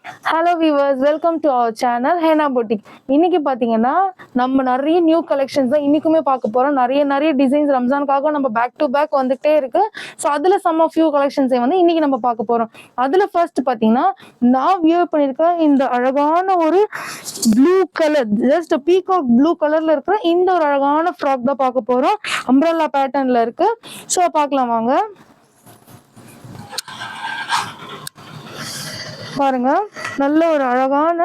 Hello viewers, welcome to our channel Hena boutique. இன்னைக்கு பார்த்தீங்கன்னா நம்ம நிறைய நியூ கலெக்ஷன்ஸ் தான் இன்னைக்குமே பார்க்க போகிறோம். நிறைய டிசைன்ஸ் ரம்ஜானுக்காக நம்ம பேக் டு பேக் வந்துகிட்டே இருக்கு. ஸோ அதில் சம் ஆஃப் ஃபியூ கலெக்ஷன்ஸை வந்து இன்னைக்கு நம்ம பார்க்க போகிறோம். அதில் ஃபர்ஸ்ட் பார்த்தீங்கன்னா நான் வியர் பண்ணியிருக்கேன் இந்த அழகான ஒரு blue colour, just peacock blue கலரில் இருக்கிற இந்த ஒரு அழகான ஃப்ராக் தான் பார்க்க போகிறோம். அம்ப்ரெல்லா பேட்டர்னில் இருக்கு. ஸோ பார்க்கலாம் வாங்க. பாருங்க, நல்ல ஒரு அழகான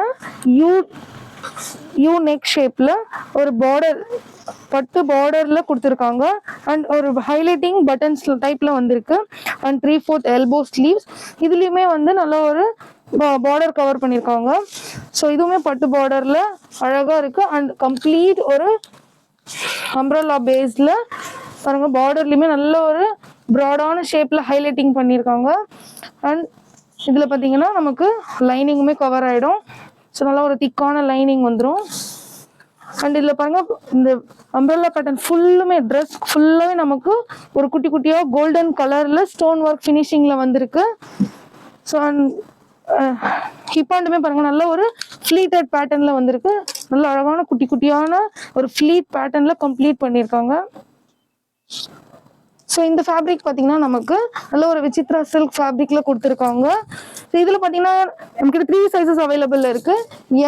யூ நெக் ஷேப்ல ஒரு பார்டர், பட்டு பார்டர்ல கொடுத்துருக்காங்க. அண்ட் ஒரு ஹைலைட்டிங் பட்டன்ஸ் டைப்ல வந்திருக்கு. And 3/4 elbow sleeves. இதுலயுமே வந்து நல்ல ஒரு பார்டர் கவர் பண்ணியிருக்காங்க. ஸோ இதுவுமே பட்டு பார்டர்ல அழகா இருக்கு. அண்ட் கம்ப்ளீட் ஒரு அம்ப்ரெல்லா பேஸ்ல பாருங்க, பார்டர்லயுமே நல்ல ஒரு ப்ராடான ஷேப்ல ஹைலைட்டிங் பண்ணியிருக்காங்க. அண்ட் இதில் பார்த்தீங்கன்னா நமக்கு லைனிங்குமே கவர் ஆகிடும். ஸோ நல்லா ஒரு திக்கான லைனிங் வந்துடும். அண்ட் இதில் பாருங்க, இந்த அம்ப்ரெல்லா பேட்டர்ன் ஃபுல்லுமே ட்ரெஸ் ஃபுல்லாகவே நமக்கு ஒரு குட்டி குட்டியாக கோல்டன் கலரில் ஸ்டோன் ஒர்க் ஃபினிஷிங்கில் வந்திருக்கு. ஸோ அண்ட் ஹிப்பாண்டுமே பாருங்க, நல்ல ஒரு ஃப்ளீட்டட் பேட்டர்னில் வந்திருக்கு. நல்ல அழகான குட்டி குட்டியான ஒரு ஃப்ளீட் பேட்டர்னில் கம்ப்ளீட் பண்ணியிருக்காங்க. ஸோ இந்த ஃபேப்ரிக் பார்த்தீங்கன்னா நமக்கு நல்ல ஒரு விசித்ரா சில்க் ஃபேப்ரிக்கில் கொடுத்துருக்காங்க. ஸோ இதில் பார்த்தீங்கன்னா நமக்கு 3 சைஸஸ் அவைலபிள் இருக்கு.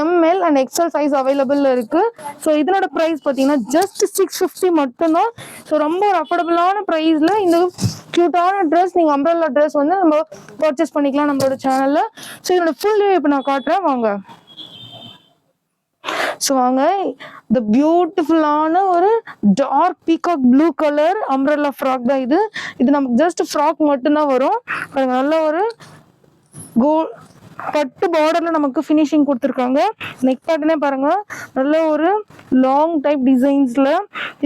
ML and XL size available இருக்கு. ஸோ இதனோட ப்ரைஸ் பார்த்தீங்கன்னா ஜஸ்ட் 650 மட்டும்தான். ஸோ ரொம்ப ஒரு அஃபோர்டபுளான ப்ரைஸில் இந்த க்யூட்டான ட்ரெஸ், நீங்கள் அம்ப்ரெல்லா ட்ரெஸ் வந்து நம்ம பர்ச்சேஸ் பண்ணிக்கலாம் நம்மளோட சேனலில். ஸோ இதனோட ஃபுல் இப்போ நான் காட்டுறேன் வாங்க. ஸோ வாங்க, இந்த பியூட்டிஃபுல்லான ஒரு dark peacock blue colour umbrella frock தான் இது. இது நமக்கு ஜஸ்ட் ஃப்ராக் மட்டும்தான் வரும். நல்ல ஒரு பட்டு பார்டர்ல நமக்கு ஃபினிஷிங் கொடுத்துருக்காங்க. நெக் பேட்டர்னே பாருங்க, நல்ல ஒரு லாங் டைப் டிசைன்ஸ்ல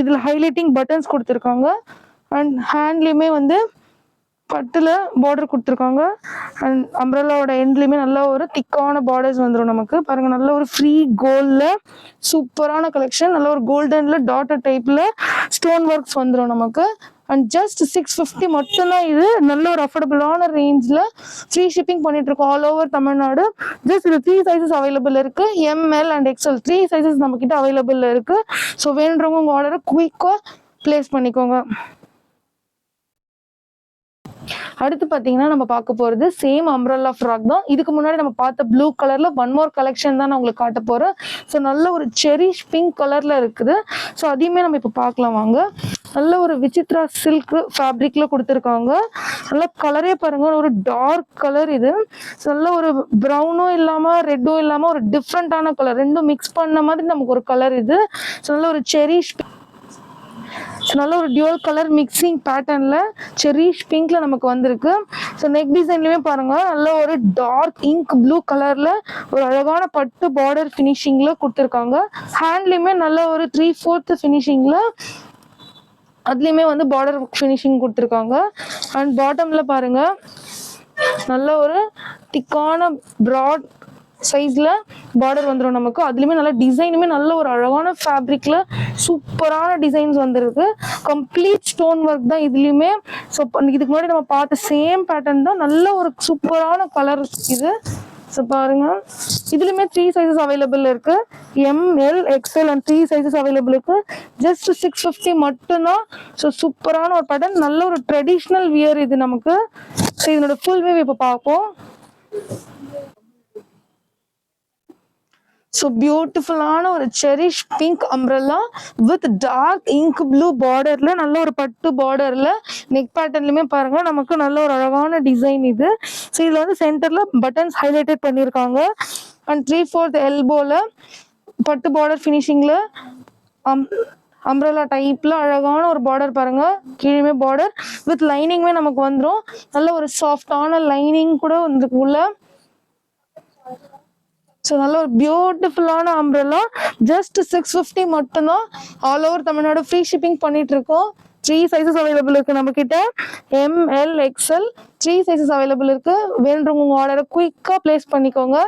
இதுல ஹைலைட்டிங் பட்டன்ஸ் கொடுத்துருக்காங்க. அண்ட் ஹேண்ட்லயுமே வந்து பட்டுல பார்டர் கொடுத்துருக்காங்க. அண்ட் அம்ப்ரெல்லாவோட எண்ட்லயுமே நல்ல ஒரு திக்கான பார்டர்ஸ் வந்துடும் நமக்கு. பாருங்க, நல்ல ஒரு ஃப்ரீ கோல்ட்ல சூப்பரான கலெக்ஷன். நல்ல ஒரு கோல்டன்ல டாட்டர் டைப்ல ஸ்டோன் ஒர்க்ஸ் வந்துடும் நமக்கு. அண்ட் ஜஸ்ட் 650 மட்டும்தான் இது. நல்ல ஒரு அஃபோர்டபுளான ரேஞ்சில் ஃப்ரீ ஷிப்பிங் பண்ணிட்டு இருக்கோம் ஆல் ஓவர் தமிழ்நாடு. ஜஸ்ட் இது 3 சைஸஸ் அவைலபிள் இருக்கு. எம்எல் அண்ட் எக்ஸ்எல் 3 சைஸஸ் நம்ம கிட்ட அவைலபிள் இருக்கு. ஸோ வேணுன்றவங்க உங்க ஆர்டரை குயிக்கா பிளேஸ் பண்ணிக்கோங்க. அடுத்து பார்த்தீங்கன்னா நம்ம பார்க்க போகிறது சேம் அம்ப்ரெல்லா ஃப்ராக் தான். இதுக்கு முன்னாடி நம்ம பார்த்த ப்ளூ கலரில் ஒன் மோர் கலெக்ஷன் தான் நான் உங்களுக்கு காட்ட போகிறேன். ஸோ நல்ல ஒரு செரிஷ் பிங்க் கலரில் இருக்குது. ஸோ அதையுமே நம்ம இப்போ பார்க்கலாம் வாங்க. நல்ல ஒரு விசித்ரா சில்க் ஃபேப்ரிக்கில் கொடுத்துருக்காங்க. நல்ல கலரே பாருங்கள், ஒரு டார்க் கலர் இது. ஸோ நல்ல ஒரு ப்ரௌனும் இல்லாமல் ரெட்டும் இல்லாமல் ஒரு டிஃப்ரெண்ட்டான கலர், ரெண்டும் மிக்ஸ் பண்ண மாதிரி நமக்கு ஒரு கலர் இது. ஸோ நல்ல ஒரு செரிஷ், நல்ல ஒரு டியூவல் கலர் மிக்சிங் பேட்டர்ன்ல செரிஷ் பிங்க்ல நமக்கு வந்திருக்கு. ஸோ நெக் டிசைன்லயுமே பாருங்க, நல்ல ஒரு டார்க் இங்க் ப்ளூ கலர்ல ஒரு அழகான பட்டு பார்டர் ஃபினிஷிங்ல கொடுத்துருக்காங்க. ஹேண்ட்லயுமே நல்ல ஒரு 3/4 ஃபினிஷிங்ல அதுலயுமே வந்து பார்டர் ஃபினிஷிங் கொடுத்துருக்காங்க. அண்ட் பாட்டம்ல பாருங்க, நல்ல ஒரு திக்கான ப்ராட் சைஸ்ல பார்டர் வந்துடும் நமக்கு. அதுலயுமே நல்ல டிசைனுமே நல்ல ஒரு அழகான ஃபேப்ரிக்ல சூப்பரான டிசைன்ஸ் வந்திருக்கு. கம்ப்ளீட் ஸ்டோன் ஒர்க் தான் இதுலயுமே. ஸோ இதுக்கு முன்னாடி நம்ம பார்த்த சேம் பேட்டர்ன் தான். நல்ல ஒரு சூப்பரான கலர் இது. ஸோ பாருங்க, இதுலயுமே 3 சைஸஸ் அவைலபிள் இருக்கு. M L XL and 3 sizes available இருக்கு. ஜஸ்ட் 650 மட்டும்தான். ஸோ சூப்பரான ஒரு பேட்டர்ன், நல்ல ஒரு ட்ரெடிஷ்னல் வியர் இது நமக்கு. ஸோ இதனோட ஃபுல் வியூ இப்போ பார்ப்போம். ஸோ பியூட்டிஃபுல்லான ஒரு cherish pink umbrella with dark ink blue பார்டர்ல, நல்ல ஒரு பட்டு பார்டர்ல நெக் பேட்டர்ன்லயுமே பாருங்க நமக்கு நல்ல ஒரு அழகான டிசைன் இது. ஸோ இதுல வந்து சென்டர்ல பட்டன்ஸ் ஹைலைட்டட் பண்ணியிருக்காங்க. அண்ட் 3/4 எல்போல பட்டு பார்டர் ஃபினிஷிங்ல அம்ப்ரெல்லா டைப்ல அழகான ஒரு பார்டர் பாருங்க. கீழே பார்டர் வித் லைனிங்குமே நமக்கு வந்துடும். நல்ல ஒரு சாஃப்டான லைனிங் கூட வந்து உள்ள. ஸோ நல்ல ஒரு பியூட்டிஃபுல்லான அம்ப்ரெல்லா. ஜஸ்ட் 650 மட்டும்தான். All over Tamil Nadu free shipping பண்ணிட்டு இருக்கோம். 3 சைஸஸ் அவைலபிள் இருக்கு நம்ம கிட்ட. எம்எல் எக்ஸ்எல் 3 சைஸஸ் அவைலபிள் இருக்கு. வேணுறவங்க உங்க ஆர்டரை குயிக்கா பிளேஸ் பண்ணிக்கோங்க.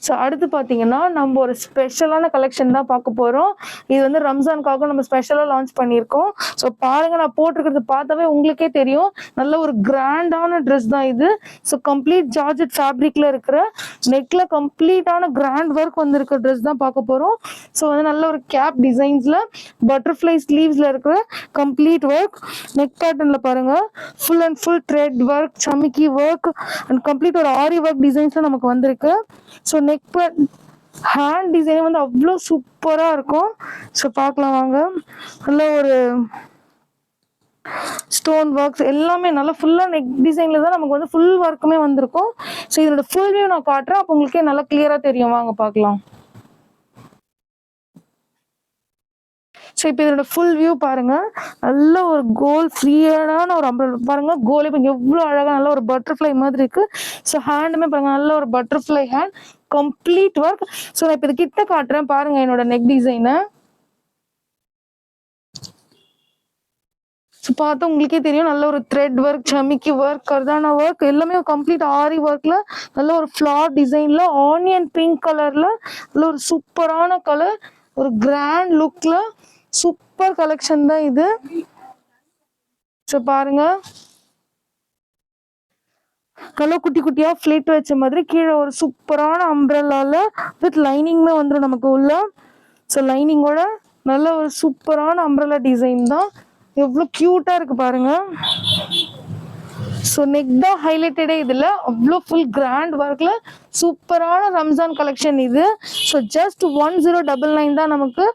ஸோ அடுத்து பார்த்தீங்கன்னா நம்ம ஒரு ஸ்பெஷலான கலெக்ஷன் தான் பார்க்க போகிறோம். இது வந்து ரம்ஜானுக்காக நம்ம ஸ்பெஷலாக லான்ச் பண்ணியிருக்கோம். ஸோ பாருங்க, நான் போட்டிருக்கிறது பார்த்தாவே உங்களுக்கே தெரியும், நல்ல ஒரு கிராண்டான ட்ரெஸ் தான் இது. ஸோ கம்ப்ளீட் ஜார்ஜெட் ஃபேப்ரிக்ல இருக்கிற நெக்ல கம்ப்ளீட்டான கிராண்ட் ஒர்க் வந்திருக்க ட்ரெஸ் தான் பார்க்க போகிறோம். ஸோ வந்து நல்ல ஒரு கேப் டிசைன்ஸ்ல பட்டர்ஃப்ளை ஸ்லீவ்ஸ்ல இருக்கிற கம்ப்ளீட் ஒர்க், நெக் பேட்டர்ன்ல பாருங்க full and full thread work, சமிக்கி ஒர்க் அண்ட் கம்ப்ளீட் ஒரு ஆரி ஒர்க் டிசைன்ஸ்ல நமக்கு வந்திருக்கு. ஸோ நெக் ஹேண்ட் டிசைன் வந்து அவ்வளோ சூப்பராக இருக்கும். ஸோ பார்க்கலாம் வாங்க. நல்ல ஒரு ஸ்டோன் ஒர்க்ஸ் எல்லாமே நல்லா ஃபுல்லாக நெக் டிசைனில் தான் நமக்கு வந்து ஃபுல் ஒர்க்குமே வந்திருக்கும். ஸோ இதோட ஃபுல் வியூ நான் காட்டுறேன், அப்போ உங்களுக்கே நல்லா கிளியராக தெரியும். வாங்க பார்க்கலாம். ஸோ இப்போ இதோட ஃபுல் வியூ பாருங்க. நல்ல ஒரு கோல் ஃப்ரீயான ஒரு அம்பரல்லா பாருங்க. கோல் இப்போ எவ்வளோ அழகாக நல்ல ஒரு பட்டர்ஃப்ளை மாதிரி இருக்கு. ஸோ ஹேண்டுமே பாருங்க, நல்ல ஒரு butterfly hand, complete work. So நான் இப்போ இது கிட்ட காட்டுறேன் பாருங்க என்னோட நெக் டிசைனை. ஸோ பார்த்தா உங்களுக்கே தெரியும், நல்ல ஒரு த்ரெட் ஒர்க், சமிக்கி ஒர்க், கர்தானா ஒர்க் எல்லாமே கம்ப்ளீட் ஆரி ஒர்க்ல நல்ல ஒரு ஃப்ளார் டிசைன்ல ஆனியன் பிங்க் கலர்ல நல்ல ஒரு சூப்பரான கலர், ஒரு கிராண்ட் லுக்ல சூப்பர் கலெக்ஷன் தான் இது. ஸோ பாருங்க, நல்லா குட்டி குட்டியா ஃபிளிட் வச்ச மாதிரி கீழே ஒரு சூப்பரான அம்ப்ரெல்லால வித் லைனிங்மே வந்துடும் நமக்கு உள்ள. ஸோ லைனிங்கோட நல்ல ஒரு சூப்பரான அம்ப்ரெல்லா டிசைன் தான். எவ்வளோ கியூட்டா இருக்கு பாருங்க. ஸோ நெக் தான் ஹைலைட்டடே இதில், அவ்வளோ ஃபுல் கிராண்ட் ஒர்க்கில் சூப்பரான ரம்ஜான் கலெக்ஷன் இது. ஸோ ஜஸ்ட் 1099 தான் நமக்கு.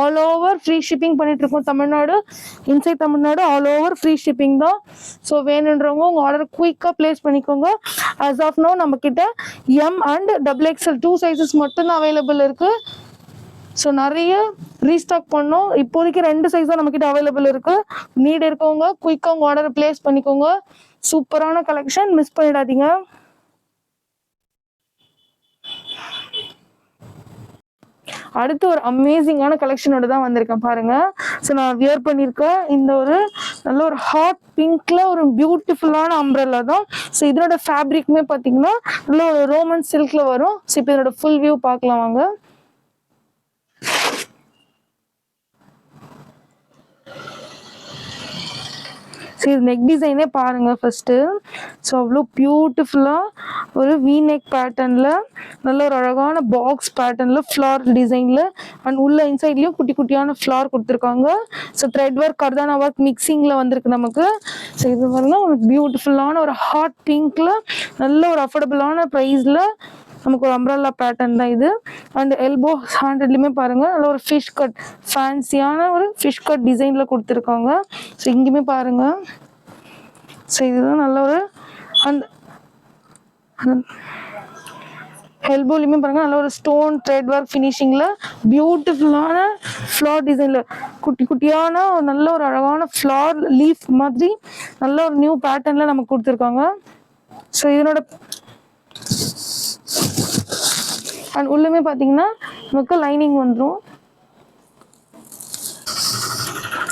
ஆல் ஓவர் ஃப்ரீ ஷிப்பிங் பண்ணிட்டு இருக்கோம். Tamil Nadu, inside Tamil Nadu all over free shipping தான். ஸோ வேணுன்றவங்க உங்கள் ஆர்டர் குயிக்காக பிளேஸ் பண்ணிக்கோங்க. ஆஸ் ஆஃப் நோ நம்ம கிட்ட எம் அண்ட் XXL 2 சைஸஸ் மட்டும்தான் அவைலபிள் இருக்கு. ஸோ நிறைய ரீஸ்டாக் பண்ணோம். இப்போதைக்கு 2 சைஸ் தான் நம்மக்கிட்ட அவைலபிள் இருக்கு. நீட் இருக்கவங்க குயிக்காக உங்கள் ஆர்டர் பிளேஸ் பண்ணிக்கோங்க. சூப்பரான கலெக்ஷன், மிஸ் பண்ணிடாதீங்க. அடுத்து ஒரு அமேசிங்கான கலெக்ஷனோட தான் வந்திருக்கேன் பாருங்க. ஸோ நான் வியர் பண்ணியிருக்கேன் இந்த ஒரு நல்ல ஒரு ஹாட் பிங்க்ல ஒரு பியூட்டிஃபுல்லான அம்ப்ரெல்லா தான். ஸோ இதனோட ஃபேப்ரிக்மே பார்த்தீங்கன்னா நல்ல ஒரு ரோமன் சில்க்ல வரும். ஸோ இப்போ இதோட ஃபுல் வியூ பார்க்கலாம் வாங்க. ஸோ இது நெக் டிசைனே பாருங்க ஃபர்ஸ்ட்டு. ஸோ அவ்வளோ பியூட்டிஃபுல்லாக ஒரு வி நெக் பேட்டர்னில் நல்ல ஒரு அழகான பாக்ஸ் பேட்டர்னில் ஃப்ளார் டிசைனில் அண்ட் உள்ள இன்சைட்லேயும் குட்டி குட்டியான ஃப்ளார் கொடுத்துருக்காங்க. ஸோ த்ரெட் ஒர்க், கர்தானா ஒர்க் மிக்சிங்கில் வந்திருக்கு நமக்கு. ஸோ இது மாதிரினா ஒரு பியூட்டிஃபுல்லான ஒரு ஹாட் பிங்க்ல நல்ல ஒரு அஃபோர்டபுளான ப்ரைஸில் நமக்கு ஒரு அம்ப்ரெல்லா பேட்டர்ன் தான் இது. அண்ட் எல்போ ஹேண்ட்லேயுமே பாருங்க நல்ல ஒரு ஃபிஷ் கட், ஃபேன்சியான ஒரு ஃபிஷ் கட் டிசைன்ல கொடுத்துருக்காங்க. ஸோ இங்கேயுமே பாருங்க. ஸோ இதுதான் நல்ல ஒரு அந்த எல்போலையுமே பாருங்க நல்ல ஒரு ஸ்டோன் த்ரெட் ஒர்க் ஃபினிஷிங்ல பியூட்டிஃபுல்லான ஃப்ளார் டிசைன்ல குட்டி குட்டியான நல்ல ஒரு அழகான ஃப்ளார் லீஃப் மாதிரி நல்ல ஒரு நியூ பேட்டர்ன்ல நமக்கு கொடுத்துருக்காங்க. ஸோ இதனோட அண்ட் உள்ளுமே பார்த்தீங்கன்னா நமக்கு லைனிங் வந்துடும்.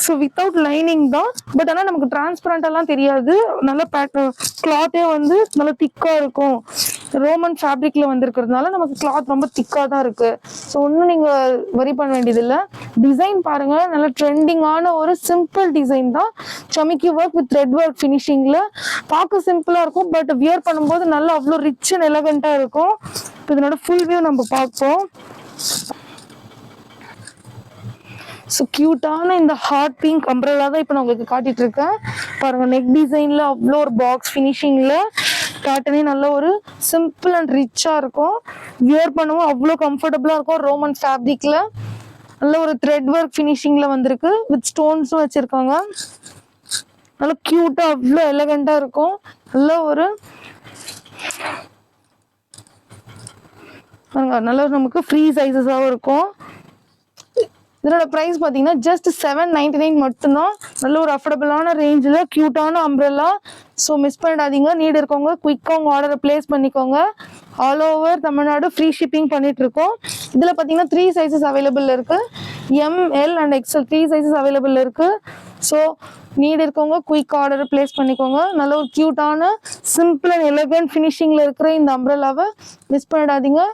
ஸோ வித்தவுட் லைனிங் தான், பட் ஆனால் நமக்கு டிரான்ஸ்பரண்டெல்லாம் தெரியாது. நல்ல கிளாத்தே வந்து நல்லா திக்காக இருக்கும். ரோமன் ஃபேப்ரிக்ல வந்திருக்கிறதுனால நமக்கு கிளாத் ரொம்ப திக்காக தான் இருக்கு. ஸோ ஒன்றும் நீங்கள் வரி பண்ண வேண்டியதில்லை. டிசைன் பாருங்க, நல்ல ட்ரெண்டிங்கான ஒரு சிம்பிள் டிசைன் தான். சமிக்கி ஒர்க் வித் த்ரெட் ஒர்க் ஃபினிஷிங்ல பார்க்க சிம்பிளாக இருக்கும், பட் வியர் பண்ணும்போது நல்லா அவ்வளோ ரிச் அண்ட் எலகண்டாக இருக்கும். இப்போ இதனோட ஃபுல் வியூ நம்ம பார்ப்போம். ஸோ கியூட்டான இந்த ஹாட் பிங்க் அம்ப்ரெல்லா தான் இப்போ நான் உங்களுக்கு காட்டிட்டு இருக்கேன் பாருங்க. நெக் டிசைன்ல அவ்வளோ ஒரு பாக்ஸ் ஃபினிஷிங்ல பேட்டர்னே நல்ல ஒரு சிம்பிள் அண்ட் ரிச்சா இருக்கும். வியர் பண்ணவும் அவ்வளோ கம்ஃபர்டபுளா இருக்கும். ரோமன் ஃபேப்ரிக்ல நல்ல ஒரு த்ரெட் ஒர்க் ஃபினிஷிங்ல வந்திருக்கு, வித் ஸ்டோன்ஸும் வச்சிருக்காங்க. நல்ல கியூட்டா அவ்வளோ எலகண்டா இருக்கும். நல்ல ஒரு நல்ல நமக்கு ஃப்ரீ சைஸஸாகவும் இருக்கும். இதனோட ப்ரைஸ் பார்த்தீங்கன்னா ஜஸ்ட் 799 மட்டும்தான். நல்ல ஒரு அஃபோர்டபுளான ரேஞ்சில் க்யூட்டான அம்ப்ரெல்லா. ஸோ மிஸ் பண்ணிடாதீங்க. நீட் இருக்கவங்க குயிக்காக உங்கள் ஆர்டரை பிளேஸ் பண்ணிக்கோங்க. All over Tamil Nadu free shipping பண்ணிட்டு இருக்கோம். இதில் பார்த்தீங்கன்னா 3 சைஸஸ் அவைலபிள் இருக்கு. ML and XL 3 sizes available இருக்கு. ஸோ நீட் இருக்கவங்க குயிக் ஆர்டரை பிளேஸ் பண்ணிக்கோங்க. நல்ல ஒரு க்யூட்டான சிம்பிள் அண்ட் எலகண்ட் ஃபினிஷிங்கில் இருக்கிற இந்த அம்ப்ரெல்லாவை மிஸ் பண்ணிடாதீங்க.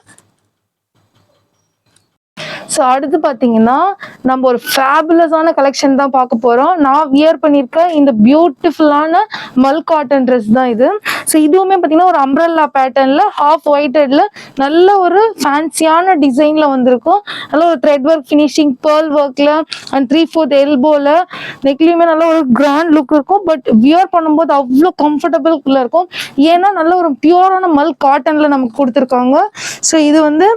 ஸோ அடுத்து பார்த்தீங்கன்னா நம்ம ஒரு ஃபேபுலஸான கலெக்ஷன் தான் பார்க்க போகிறோம். நான் வியர் பண்ணியிருக்க இந்த பியூட்டிஃபுல்லான மல் காட்டன் ட்ரெஸ் தான் இது. ஸோ இதுவுமே பார்த்தீங்கன்னா ஒரு அம்ப்ரெல்லா பேட்டர்னில் ஹாஃப் ஒயிட்டடில் நல்ல ஒரு ஃபேன்சியான டிசைனில் வந்திருக்கும். நல்ல ஒரு த்ரெட் ஒர்க் ஃபினிஷிங் பேர்ல் ஒர்க்கில் அண்ட் 3/4 எல்போவில் நெக்லையுமே நல்ல ஒரு கிராண்ட் லுக் இருக்கும். பட் வியர் பண்ணும்போது அவ்வளோ கம்ஃபர்டபுள் இருக்கும். ஏன்னா நல்ல ஒரு பியூரான மல் காட்டனில் நமக்கு கொடுத்துருக்காங்க. ஸோ இது வந்து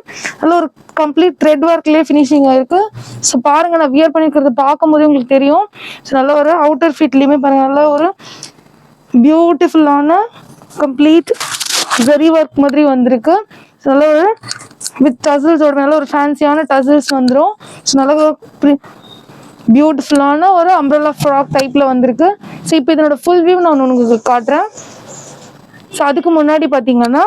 நல்ல ஒரு கம்ப்ளீட் த்ரெட் ஒர்க்லேயே ஃபினிஷிங் ஆயிருக்கு. ஸோ பாருங்க, நான் வியர் பண்ணியிருக்கிறது பார்க்கும்போது உங்களுக்கு தெரியும். ஸோ நல்ல ஒரு அவுட்டர் ஃபிட்லேயுமே பாருங்க நல்ல ஒரு பியூட்டிஃபுல்லான கம்ப்ளீட் ஜரி ஒர்க் மாதிரி வந்திருக்கு. ஸோ நல்ல ஒரு வித் டசில்ஸோட நல்ல ஒரு ஃபேன்சியான டசில்ஸ் வந்துடும். ஸோ நல்ல ஒரு பியூட்டிஃபுல்லான ஒரு அம்ப்ரெல்லா ஃப்ராக் டைப்பில் வந்திருக்கு. ஸோ இப்போ இதனோட ஃபுல் வியூ நான் உங்களுக்கு காட்டுறேன். ஸோ அதுக்கு முன்னாடி பார்த்தீங்கன்னா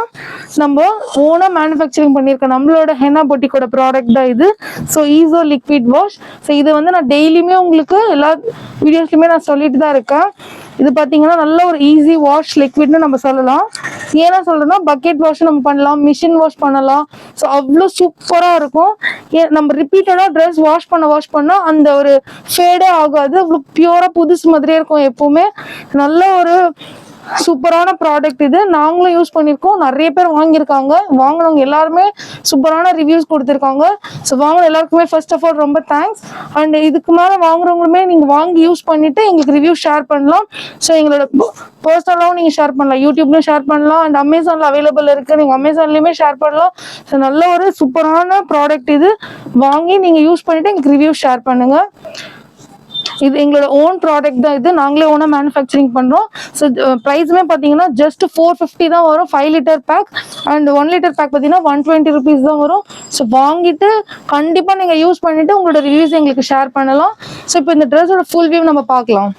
நம்ம ஓனாக மேனுஃபேக்சரிங் பண்ணியிருக்க நம்மளோட ஹெனா பொட்டிக்கோட ப்ராடக்ட் தான் இது. ஸோ ஈஸோ லிக்விட் வாஷ். ஸோ இதை வந்து நான் டெய்லியுமே உங்களுக்கு எல்லா வீடியோஸ்லையுமே நான் சொல்லிட்டு தான் இருக்கேன். இது பார்த்தீங்கன்னா நல்ல ஒரு ஈஸி வாஷ் லிக்விட்னு நம்ம சொல்லலாம். ஏன்னா சொல்றேன்னா பக்கெட் வாஷ் நம்ம பண்ணலாம், மிஷின் வாஷ் பண்ணலாம். ஸோ அவ்வளோ சூப்பராக இருக்கும். நம்ம ரிப்பீட்டடாக ட்ரெஸ் வாஷ் பண்ண அந்த ஒரு ஃபேடே ஆகாது. அவ்வளோ பியூராக புதுசு மாதிரியே இருக்கும் எப்பவுமே. நல்ல ஒரு சூப்பரான ப்ராடக்ட் இது. நாங்களும் யூஸ் பண்ணியிருக்கோம், நிறைய பேர் வாங்கியிருக்காங்க. வாங்கினவங்க எல்லாருமே சூப்பரான ரிவ்யூஸ் கொடுத்துருக்காங்க. ஸோ வாங்கின எல்லாருக்குமே ஃபர்ஸ்ட் ஆஃப் ஆல் ரொம்ப தேங்க்ஸ். அண்ட் இதுக்கு மேலே வாங்குறவங்களுமே நீங்கள் வாங்கி யூஸ் பண்ணிட்டு எங்களுக்கு ரிவ்யூ ஷேர் பண்ணலாம். ஸோ எங்களோட பர்சனலாகவும் நீங்கள் ஷேர் பண்ணலாம், யூடியூப்லையும் ஷேர் பண்ணலாம், அண்ட் அமேசானில் அவைலபிள் இருக்குது, நீங்கள் அமேசான்லேயுமே ஷேர் பண்ணலாம். ஸோ நல்ல ஒரு சூப்பரான ப்ராடக்ட் இது. வாங்கி நீங்கள் யூஸ் பண்ணிவிட்டு எங்களுக்கு ரிவ்யூ ஷேர் பண்ணுங்கள். இது எங்களோட ஓன் ப்ராடக்ட் தான். இது நாங்களே ஓனாக மேனுஃபேக்சரிங் பண்ணுறோம். ஸோ ப்ரைஸுமே பார்த்தீங்கன்னா ஜஸ்ட் 450 தான் வரும் 5 litre back. And 1 litre back பார்த்தீங்கன்னா 120 ருபீஸ் தான் வரும். ஸோ வாங்கிட்டு கண்டிப்பாக நீங்கள் யூஸ் பண்ணிவிட்டு உங்களோட ரிவ்யூஸ் எங்களுக்கு ஷேர் பண்ணலாம். ஸோ இப்போ இந்த ட்ரெஸ்ஸோட ஃபுல் வியூ நம்ம பார்க்கலாம்.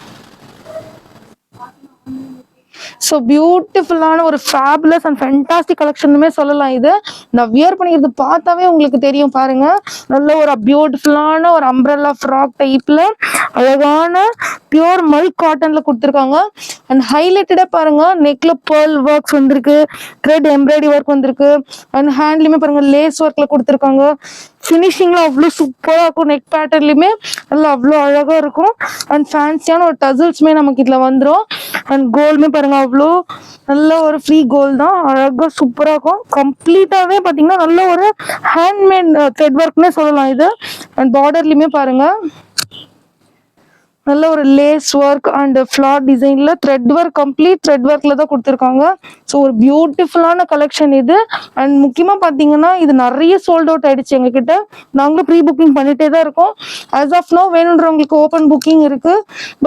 ஸோ பியூட்டிஃபுல்லான ஒரு ஃபேபுலஸ் அண்ட் ஃபென்டாஸ்டிக் கலெக்ஷனுமே சொல்லலாம். இது நான் வியர் பண்ணிக்கிறது பார்த்தாவே உங்களுக்கு தெரியும். பாருங்க, நல்ல ஒரு பியூட்டிஃபுல்லான ஒரு அம்ப்ரெல்லா ஃப்ராக் டைப்ல அழகான பியூர் மல் காட்டன்ல கொடுத்துருக்காங்க. அண்ட் ஹைலைட்டடா பாருங்க, நெக்ல பேர்ல் ஒர்க்ஸ் வந்திருக்கு, த்ரெட் எம்ப்ராய்டரி ஒர்க் வந்திருக்கு, அண்ட் ஹேண்ட்லயுமே பாருங்க லேஸ் ஒர்க்ல கொடுத்துருக்காங்க. ஃபினிஷிங்ல அவ்வளோ சூப்பராக இருக்கும். நெக் பேட்டர்ன்லையுமே நல்லா அவ்வளோ அழகாக இருக்கும். அண்ட் ஃபேன்சியான ஒரு டசில்ஸுமே நமக்கு இதில் வந்துடும். அண்ட் கோல்டுமே பாருங்க அவ்வளோ நல்ல ஒரு ஃப்ரீ கோல்டு தான், அழகாக சூப்பராக இருக்கும். கம்ப்ளீட்டாகவே பார்த்தீங்கன்னா நல்ல ஒரு ஹேண்ட்மேட் த்ரெட் ஒர்க்னே சொல்லலாம் இது. அண்ட் பார்டர்லையுமே பாருங்க நல்ல ஒரு லேஸ் ஒர்க் அண்ட் ஃப்ளார் டிசைன்ல த்ரெட் ஒர்க், கம்ப்ளீட் த்ரெட் ஒர்க்ல தான் கொடுத்துருக்காங்க. ஸோ ஒரு பியூட்டிஃபுல்லான கலெக்ஷன் இது. அண்ட் முக்கியமாக பார்த்தீங்கன்னா இது நிறைய சோல்ட் அவுட் ஆயிடுச்சு எங்ககிட்ட. நாங்களும் ப்ரீ புக்கிங் பண்ணிட்டே தான் இருக்கோம். ஆஸ் ஆஃப் நோ வேணுன்றவங்களுக்கு ஓப்பன் புக்கிங் இருக்கு,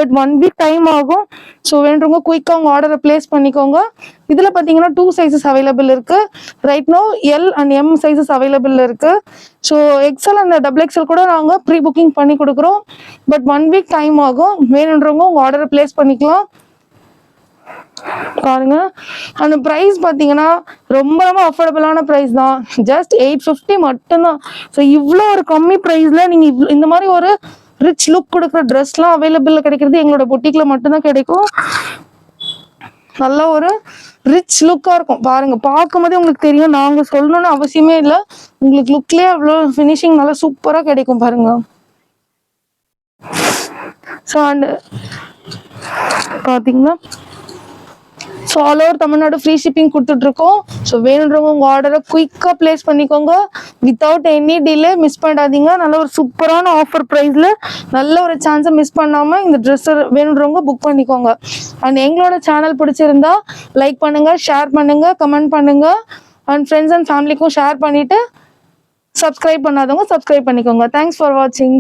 பட் 1 வீக் டைம் ஆகும். ஸோ வேணுறவங்க குயிக்காக உங்கள் ஆர்டரை பிளேஸ் பண்ணிக்கோங்க. இதில் பார்த்தீங்கன்னா 2 சைஸஸ் அவைலபிள் இருக்கு. Right now L and M sizes available இருக்கு. ஸோ எக்ஸ்எல் அண்ட் XXL கூட நாங்கள் ப்ரீ புக்கிங் பண்ணி கொடுக்குறோம், பட் 1 வீக் டைம் ஆகும். வேணுன்றவங்க உங்கள் ஆர்டரை பிளேஸ் பண்ணிக்கலாம். பாருங்க, அந்த ப்ரைஸ் பார்த்தீங்கன்னா ரொம்ப ரொம்ப அஃபோர்டபுளான ப்ரைஸ் தான். ஜஸ்ட் 850 மட்டும்தான். ஸோ இவ்வளோ ஒரு கம்மி ப்ரைஸ்ல நீங்கள் இந்த மாதிரி ஒரு ரிச் லுக் கொடுக்குற ட்ரெஸ்லாம் அவைலபிள் கிடைக்கிறது எங்களோட பொட்டிக்ல மட்டும்தான் கிடைக்கும். நல்ல ஒரு ரிச் லுக்காக இருக்கும். பாருங்க, பார்க்கும் போதே உங்களுக்கு தெரியும். நாங்கள் சொல்லணும்னு அவசியமே இல்லை, உங்களுக்கு லுக்லேயே அவ்வளோ ஃபினிஷிங் நல்லா சூப்பராக கிடைக்கும். பாருங்க. ஸோ அண்ட் பார்த்தீங்கன்னா so all over Tamil Nadu free shipping கொடுத்துட்ருக்கோம். ஸோ வேணுன்றவங்க உங்கள் ஆர்டரை குயிக்காக பிளேஸ் பண்ணிக்கோங்க, வித்தவுட் எனி டிலே. மிஸ் பண்ணாதீங்க. நல்ல ஒரு சூப்பரான ஆஃபர் ப்ரைஸில் நல்ல ஒரு சான்ஸை மிஸ் பண்ணாமல் இந்த ட்ரெஸ்ஸை வேணுன்றவங்க புக் பண்ணிக்கோங்க. அண்ட் எங்களோட சேனல் பிடிச்சிருந்தா லைக் பண்ணுங்கள், ஷேர் பண்ணுங்கள், கமெண்ட் பண்ணுங்கள். அண்ட் ஃப்ரெண்ட்ஸ் அண்ட் ஃபேமிலிக்கும் ஷேர் பண்ணிவிட்டு சப்ஸ்கிரைப் பண்ணாதவங்க சப்ஸ்கிரைப் பண்ணிக்கோங்க. தேங்க்ஸ் ஃபார் வாட்சிங்.